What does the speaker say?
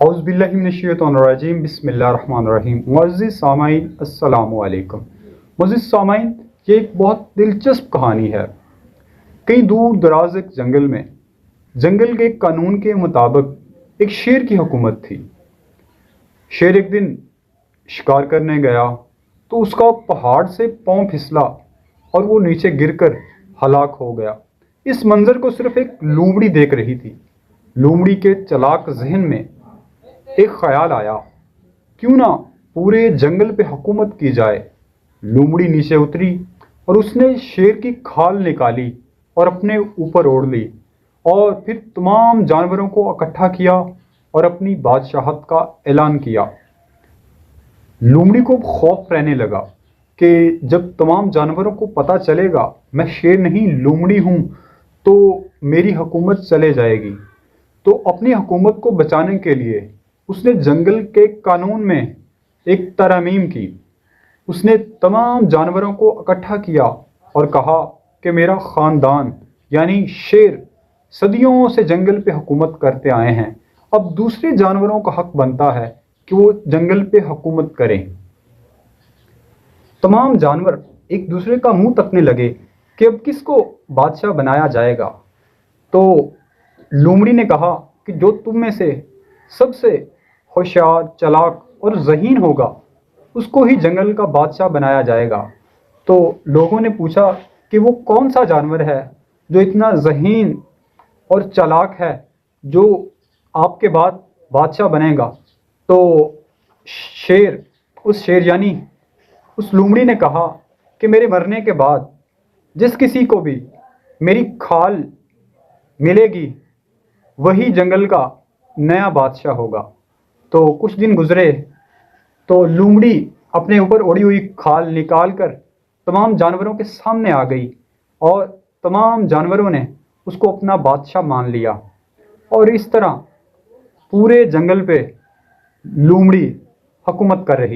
اعوذ باللہ من الشیطان الرجیم، بسم اللہ الرحمن الرحیم۔ معزز سامعین السلام علیکم۔ معزز سامعین، یہ ایک بہت دلچسپ کہانی ہے۔ کہیں دور دراز ایک جنگل میں، جنگل کے قانون کے مطابق ایک شیر کی حکومت تھی۔ شیر ایک دن شکار کرنے گیا تو اس کا پہاڑ سے پاؤں پھسلا اور وہ نیچے گر کر ہلاک ہو گیا۔ اس منظر کو صرف ایک لومڑی دیکھ رہی تھی۔ لومڑی کے چلاک ذہن میں ایک خیال آیا، کیوں نہ پورے جنگل پہ حکومت کی جائے۔ لومڑی نیچے اتری اور اس نے شیر کی کھال نکالی اور اپنے اوپر اوڑھ لی، اور پھر تمام جانوروں کو اکٹھا کیا اور اپنی بادشاہت کا اعلان کیا۔ لومڑی کو خوف رہنے لگا کہ جب تمام جانوروں کو پتہ چلے گا میں شیر نہیں لومڑی ہوں تو میری حکومت چلے جائے گی۔ تو اپنی حکومت کو بچانے کے لیے اس نے جنگل کے قانون میں ایک ترمیم کی۔ اس نے تمام جانوروں کو اکٹھا کیا اور کہا کہ میرا خاندان یعنی شیر صدیوں سے جنگل پہ حکومت کرتے آئے ہیں، اب دوسرے جانوروں کا حق بنتا ہے کہ وہ جنگل پہ حکومت کریں۔ تمام جانور ایک دوسرے کا منہ تکنے لگے کہ اب کس کو بادشاہ بنایا جائے گا۔ تو لومڑی نے کہا کہ جو تم میں سے سب سے ہوشیار، چلاک اور ذہین ہوگا اس کو ہی جنگل کا بادشاہ بنایا جائے گا۔ تو لوگوں نے پوچھا کہ وہ کون سا جانور ہے جو اتنا ذہین اور چلاک ہے جو آپ کے بعد بادشاہ بنے گا۔ تو شیر یعنی اس لومڑی نے کہا کہ میرے مرنے کے بعد جس کسی کو بھی میری کھال ملے گی وہی جنگل کا نیا بادشاہ ہوگا۔ تو کچھ دن گزرے تو لومڑی اپنے اوپر اڑی ہوئی کھال نکال کر تمام جانوروں کے سامنے آ گئی، اور تمام جانوروں نے اس کو اپنا بادشاہ مان لیا، اور اس طرح پورے جنگل پہ لومڑی حکومت کر رہی ہے۔